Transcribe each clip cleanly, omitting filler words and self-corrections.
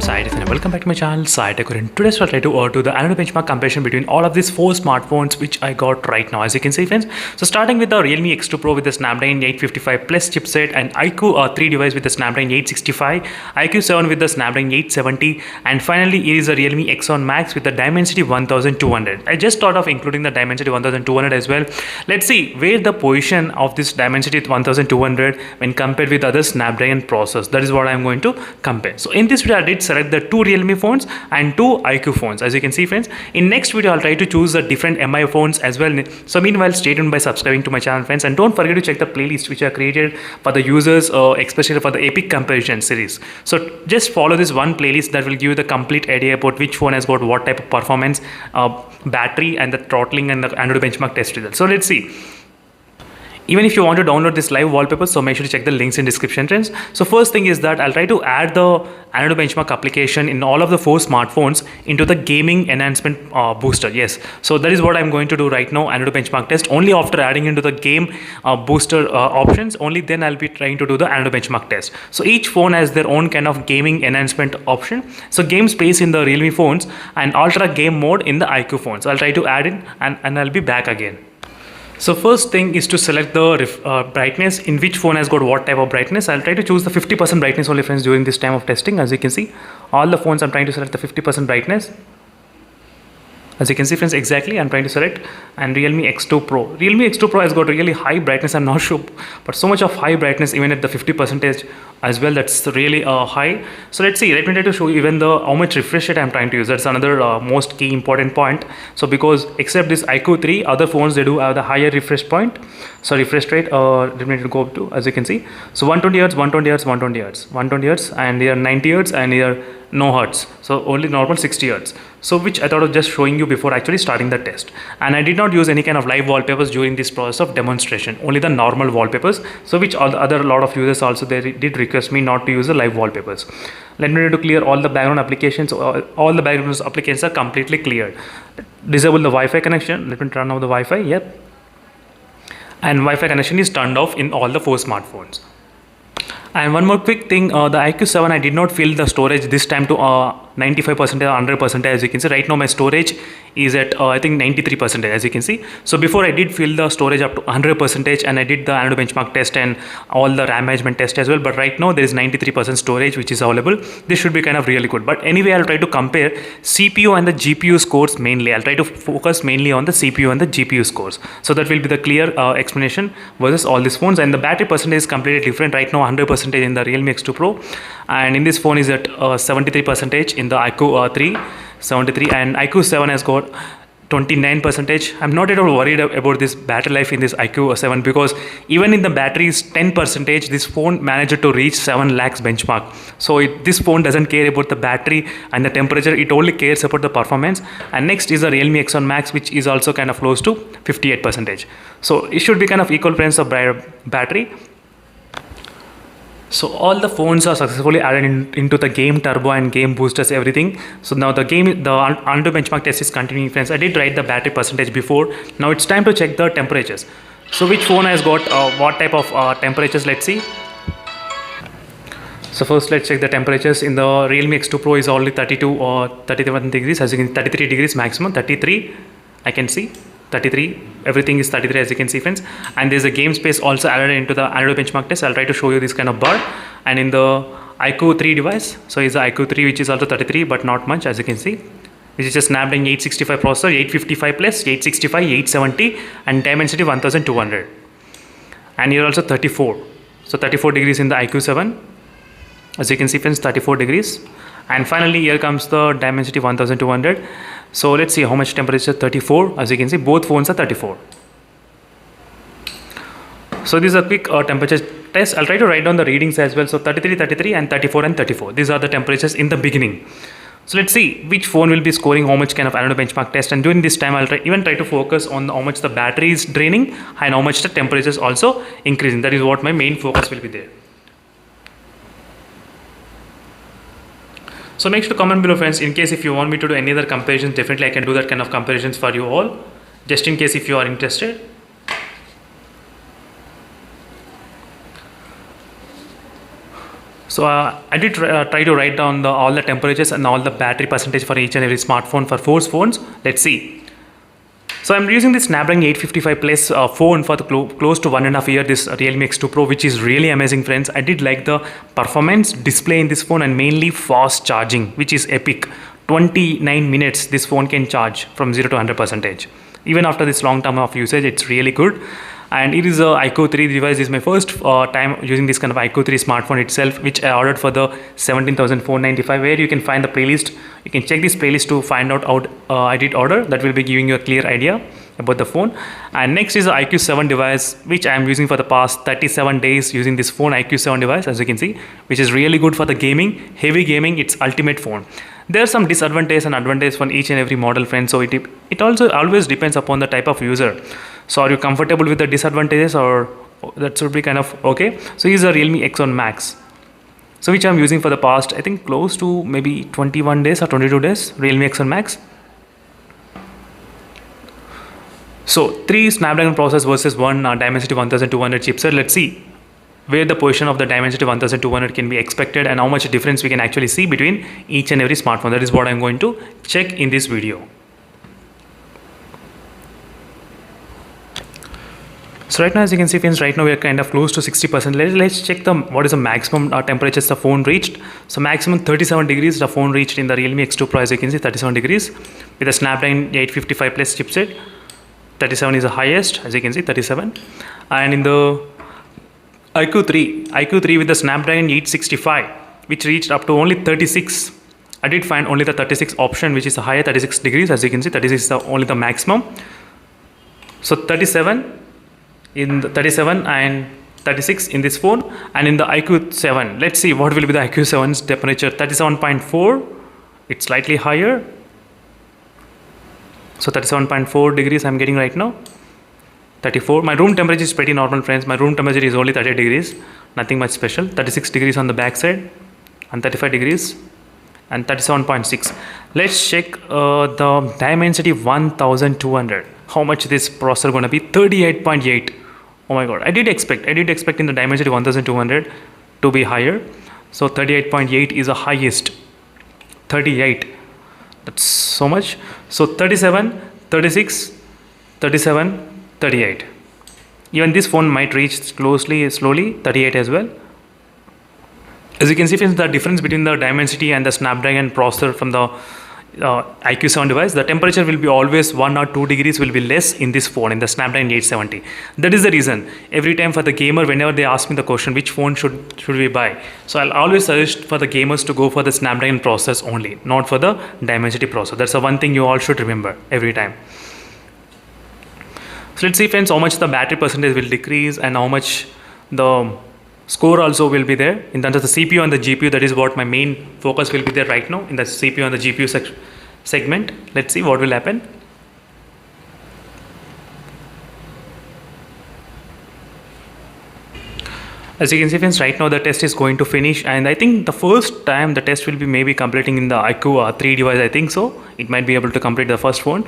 Side and welcome back to my channel Side. And today's we'll try to do the annual benchmark comparison between all of these four smartphones which I got right now, as you can see, friends. So starting with the Realme X2 Pro with the Snapdragon 855 plus chipset, and iQOO 3 device with the Snapdragon 865, iQOO 7 with the Snapdragon 870, and finally it is a Realme X7 Max with the Dimensity 1200. I just thought of including the Dimensity 1200 as well. Let's see where the position of this Dimensity 1200 when compared with other Snapdragon processors. That is what I'm going to compare. So in this video I did select the two Realme phones and two iQOO phones, as you can see, friends. In next video I'll try to choose the different MI phones as well. So meanwhile, stay tuned by subscribing to my channel, friends, and don't forget to check the playlist which I created for the users, especially for the epic comparison series. So just follow this one playlist that will give you the complete idea about which phone has got what type of performance, battery, and the throttling and the Android benchmark test results. So let's see. Even if you want to download this live wallpaper, so make sure to check the links in description, friends. So first thing is that I'll try to add the Android benchmark application in all of the four smartphones into the gaming enhancement booster. Yes, so that is what I'm going to do right now. Android benchmark test only after adding into the game booster options, only then I'll be trying to do the Android benchmark test. So each phone has their own kind of gaming enhancement option. So game space in the Realme phones and ultra game mode in the iQOO phones. So I'll try to add in and I'll be back again. So first thing is to select the brightness, in which phone has got what type of brightness. I'll try to choose the 50% brightness only, friends, during this time of testing. As you can see, all the phones I'm trying to select the 50% brightness. As you can see, friends, exactly I'm trying to select. And Realme X2 Pro. Realme X2 Pro has got really high brightness, I'm not sure, but so much of high brightness even at the 50% as well, that's really high. So let's see, let me try to show you even the how much refresh rate I'm trying to use. That's another most key important point. So because except this iQOO 3, other phones they do have the higher refresh point. So refresh rate, let me go up to, as you can see, so 120 Hz, 120 Hz, 120 Hz, 120 Hz, and here 90 Hz, and here no Hertz. So only normal 60 Hz. So which I thought of just showing you before actually starting the test. And I did not use any kind of live wallpapers during this process of demonstration, only the normal wallpapers. So which all the other lot of users also they did request me not to use the live wallpapers. Let me try to clear all the background applications. All the background applications are completely cleared. Disable the Wi-Fi connection. Let me turn off the Wi-Fi. Yep. And Wi-Fi connection is turned off in all the four smartphones. And one more quick thing, the iQOO 7 I did not fill the storage this time to 95% or 100%, as you can see. Right now my storage is at I think 93%, as you can see. So before I did fill the storage up to 100%, and I did the Android benchmark test and all the RAM management test as well, but right now there is 93% storage which is available. This should be kind of really good. But anyway, I'll try to compare CPU and the GPU scores mainly. I'll try to focus mainly on the CPU and the GPU scores. So that will be the clear explanation versus all these phones. And the battery percentage is completely different. Right now 100% in the Realme X2 Pro, and in this phone is at 73% in the iQOO 3, 73, and iQOO 7 has got 29%. I'm not at all worried about this battery life in this iQOO 7, because even in the battery is 10%, this phone managed to reach 7 lakhs benchmark. So this phone doesn't care about the battery and the temperature, it only cares about the performance. And next is the Realme X7 Max, which is also kind of close to 58%. So it should be kind of equal friends of battery. So all the phones are successfully added into the game turbo and game boosters, everything. So now the under benchmark test is continuing, friends. I did write the battery percentage before. Now it's time to check the temperatures. So which phone has got what type of temperatures? Let's see. So first let's check the temperatures. In the Realme X2 Pro is only 32 or 31 degrees, as you can see, 33 degrees maximum, 33 I can see. 33, everything is 33, as you can see, friends. And there's a game space also added into the Android benchmark test. I'll try to show you this kind of bar. And in the iQOO 3 device, so is the iQOO 3 which is also 33, but not much, as you can see. This is a Snapdragon 865 processor, 855 plus, 865, 870, and Dimensity 1200. And here also 34. So 34 degrees in the iQOO 7, as you can see, friends, 34 degrees. And finally here comes the Dimensity 1200. So let's see how much temperature. 34, as you can see, both phones are 34. So this is a quick temperature test. I'll try to write down the readings as well. So 33, 33, and 34 and 34. These are the temperatures in the beginning. So let's see which phone will be scoring how much kind of Android benchmark test. And during this time I'll even try to focus on how much the battery is draining and how much the temperature is also increasing. That is what my main focus will be there. So make sure to comment below, friends, in case if you want me to do any other comparisons. Definitely I can do that kind of comparisons for you all, just in case if you are interested. So I did try to write down all the temperatures and all the battery percentage for each and every smartphone for 4 phones. Let's see. So I'm using this Snapdragon 855 Plus phone for the close to 1.5 years, this Realme X2 Pro, which is really amazing, friends. I did like the performance display in this phone and mainly fast charging, which is epic. 29 minutes this phone can charge from 0 to 100%. Even after this long term of usage, it's really good. And it is a iQOO 3 device. This is my first time using this kind of iQOO 3 smartphone itself, which I ordered for the 17,495, where you can find the playlist. You can check this playlist to find out how I did order. That will be giving you a clear idea about the phone. And next is the iQOO 7 device, which I am using for the past 37 days using this phone, iQOO 7 device, as you can see, which is really good for the gaming, heavy gaming. It's ultimate phone. There are some disadvantages and advantages for each and every model, friends. So it also always depends upon the type of user. So are you comfortable with the disadvantages, or that should be kind of okay? So here's a Realme X7 Max. So which I'm using for the past, I think close to maybe 21 days or 22 days, Realme X7 Max. So 3 Snapdragon processors versus 1 Dimensity 1200 chipset. Let's see where the position of the Dimensity 1200 can be expected and how much difference we can actually see between each and every smartphone. That is what I'm going to check in this video. So right now, as you can see, friends, right now we are kind of close to 60%. Let's check what is the maximum temperatures the phone reached. So maximum 37 degrees the phone reached in the Realme X2 Pro, as you can see, 37 degrees with the Snapdragon 855 Plus chipset. 37 is the highest, as you can see, 37. And in the iQOO 3 with the Snapdragon 865, which reached up to only 36. I did find only the 36 option, which is the higher, 36 degrees, as you can see. 36 is only the maximum. So 37 in the 37 and 36 in this phone. And in the iQOO 7, let's see what will be the iQOO 7's temperature. 37.4, it's slightly higher. So 37.4 degrees I'm getting right now. 34. My room temperature is pretty normal, friends. My room temperature is only 30 degrees, nothing much special. 36 degrees on the back side and 35 degrees and 37.6. Let's check the Dimensity 1200. How much this processor gonna be? 38.8. Oh my god, I did expect in the Dimensity 1200 to be higher. So 38.8 is the highest. 38, that's so much. So 37, 36, 37, 38. Even this phone might reach slowly 38 as well. As you can see, friends, the difference between the Dimensity and the Snapdragon processor from the iQOO 7 device, the temperature will be always 1 or 2 degrees will be less in this phone, in the Snapdragon 870. That is the reason every time for the gamer, whenever they ask me the question which phone should we buy, so I'll always suggest for the gamers to go for the Snapdragon process only, not for the Dimensity processor. That's the one thing you all should remember every time. So let's see, friends, how much the battery percentage will decrease and how much the score also will be there in terms of the CPU and the GPU. That is what my main focus will be there right now, in the CPU and the GPU segment. Let's see what will happen. As you can see, friends, right now the test is going to finish, and I think the first time the test will be maybe completing in the iQOO 3 device. I think so. It might be able to complete the first phone.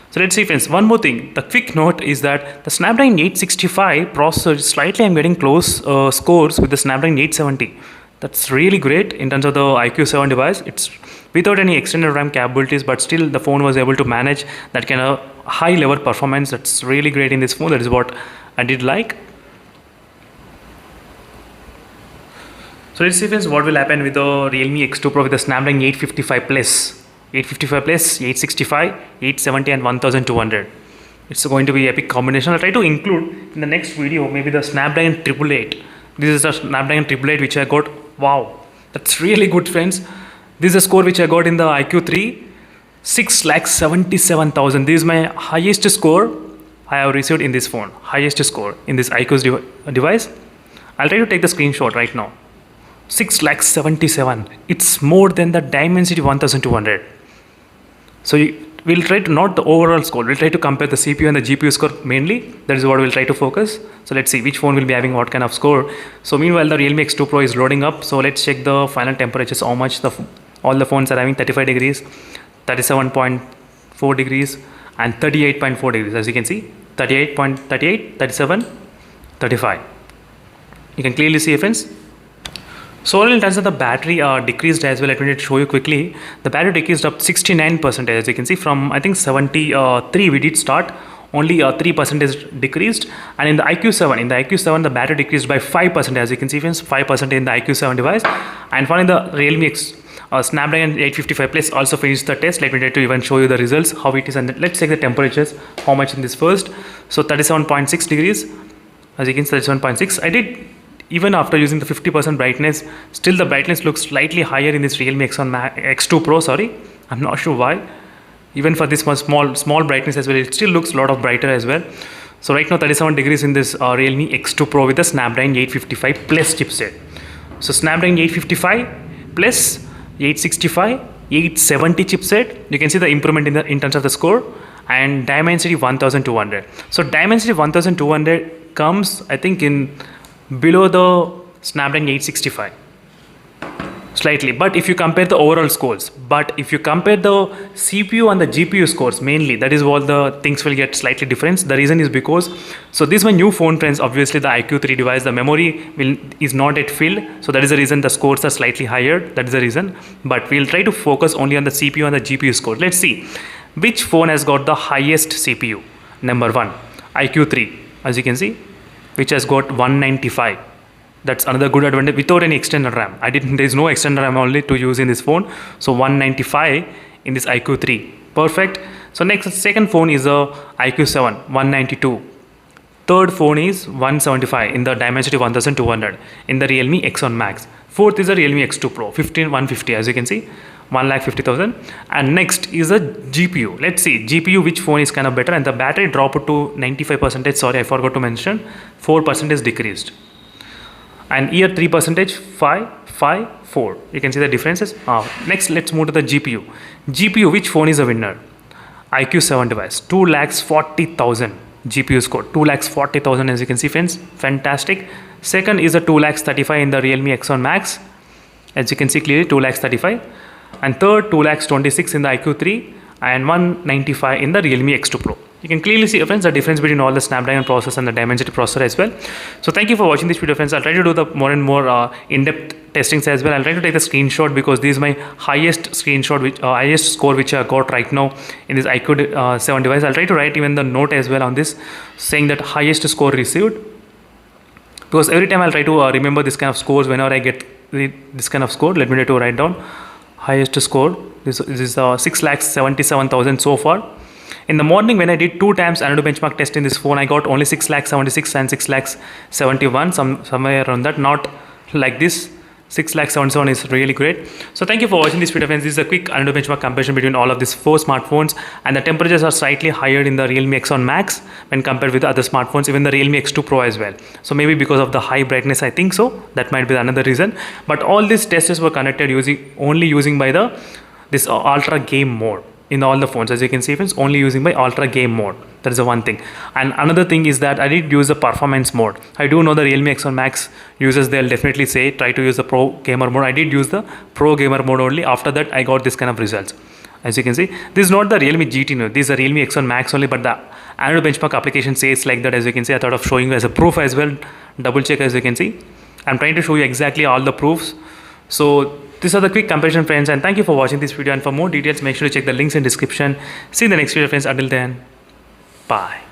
So let's see, friends, one more thing. The quick note is that the Snapdragon 865 processor, slightly I'm getting close scores with the Snapdragon 870. That's really great in terms of the iQOO 7 device. It's without any extended RAM capabilities, but still the phone was able to manage that kind of high level performance. That's really great in this phone. That is what I did like. So let's see, friends, what will happen with the Realme X2 Pro with the Snapdragon 855 Plus. 855 Plus, 865, 870 and 1200. It's going to be epic combination. I'll try to include in the next video maybe the Snapdragon 888. This is the Snapdragon 888 which I got. Wow, that's really good, friends. This is a score which I got in the iQOO 3, 6,77,000. This is my highest score I have received in this phone. Highest score in this iQOO device. I'll try to take the screenshot right now. 6,77,000. It's more than the Dimensity 1200. So we'll try to, not the overall score, we'll try to compare the CPU and the GPU score mainly. That is what we'll try to focus. So let's see which phone will be having what kind of score. So meanwhile the Realme X2 Pro is loading up. So let's check the final temperatures, how much all the phones are having. 35 degrees, 37.4 degrees and 38.4 degrees. As you can see, 38.38, 37, 35. You can clearly see, friends. So in terms of the battery decreased as well, let me just show you quickly. The battery decreased up 69%, as you can see, from I think 73 we did start. Only 3% is decreased, and in the iQOO 7 the battery decreased by 5%, as you can see friends, 5% in the iQOO 7 device. And finally the Realme Snapdragon 855 Plus also finished the test. Let me try to even show you the results, how it is, and let's check the temperatures, how much in this first. So 37.6 degrees, as you can see, 37.6. I did, even after using the 50% brightness, still the brightness looks slightly higher in this Realme X2 Pro, sorry. I'm not sure why. Even for this one small brightness as well, it still looks a lot of brighter as well. So right now 37 degrees in this Realme X2 Pro with the Snapdragon 855 Plus chipset. So Snapdragon 855 Plus 865, 870 chipset. You can see the improvement in terms of the score, and Dimensity 1200. So Dimensity 1200 comes, I think, in below the Snapdragon 865 slightly, but if you compare the overall scores, but if you compare the CPU and the GPU scores mainly, that is what the things will get slightly different. The reason is because, so this is my new phone friends, obviously the iQOO 3 device, the memory is not yet filled, so that is the reason the scores are slightly higher. That is the reason, but we'll try to focus only on the CPU and the GPU score. Let's see which phone has got the highest CPU. Number 1, iQOO 3, as you can see, which has got 195. That's another good advantage, without any external RAM. There is no external RAM only to use in this phone. So 195 in this iQOO 3, perfect. So second phone is a iQOO 7, 192. Third phone is 175 in the Dimensity 1200 in the Realme X7 Max. Fourth is a Realme X2 Pro, 150, as you can see, 1,50,000. And next is a GPU. Let's see GPU, which phone is kind of better, and the battery dropped to 95%. Sorry, I forgot to mention, 4% is decreased. And here 3%, 5, 5, 4. You can see the differences. Next, let's move to the GPU. GPU, which phone is a winner? iQOO 7 device, 2,40,000 GPU score, 2,40,000, as you can see friends, fantastic. Second is a 2,35,000 in the Realme X7 Max, as you can see clearly, 2,35,000. And third, 2,26,000 in the iQOO 3 and 195 in the Realme X2 Pro. You can clearly see, friends, the difference between all the Snapdragon processor and the Dimensity processor as well. So thank you for watching this video, friends. I'll try to do the more and more in-depth testings as well. I'll try to take the screenshot because this is my highest screenshot, highest score which I got right now in this iQOO 7 device. I'll try to write even the note as well on this, saying that highest score received, because every time I'll try to remember this kind of scores whenever I get this kind of score. Let me try to write down highest score. This is 6,77,000 so far. In the morning, when I did 2 times Antutu benchmark test in this phone, I got only 6,76,000 and 6,71,000, somewhere around that. Not like this. 6,77,000 is really great. So thank you for watching this video, friends. This is a quick Antutu benchmark comparison between all of these 4 smartphones, and the temperatures are slightly higher in the Realme X7 Max when compared with the other smartphones, even the Realme X2 Pro as well. So maybe because of the high brightness, I think so. That might be another reason. But all these tests were conducted only using by this ultra game mode. In all the phones, as you can see, friends, only using by ultra game mode. That is the one thing. And another thing is that I did use the performance mode. I do know the Realme X7 Max users, they'll definitely say try to use the pro gamer mode. I did use the pro gamer mode only. After that, I got this kind of results. As you can see, this is not the Realme GT, no. This is the Realme X7 Max only, but the Antutu benchmark application says like that. As you can see, I thought of showing you as a proof as well. Double check, as you can see. I'm trying to show you exactly all the proofs. So these are the quick comparison, friends, and thank you for watching this video. And for more details, make sure to check the links in description. See you in the next video, friends. Until then, bye.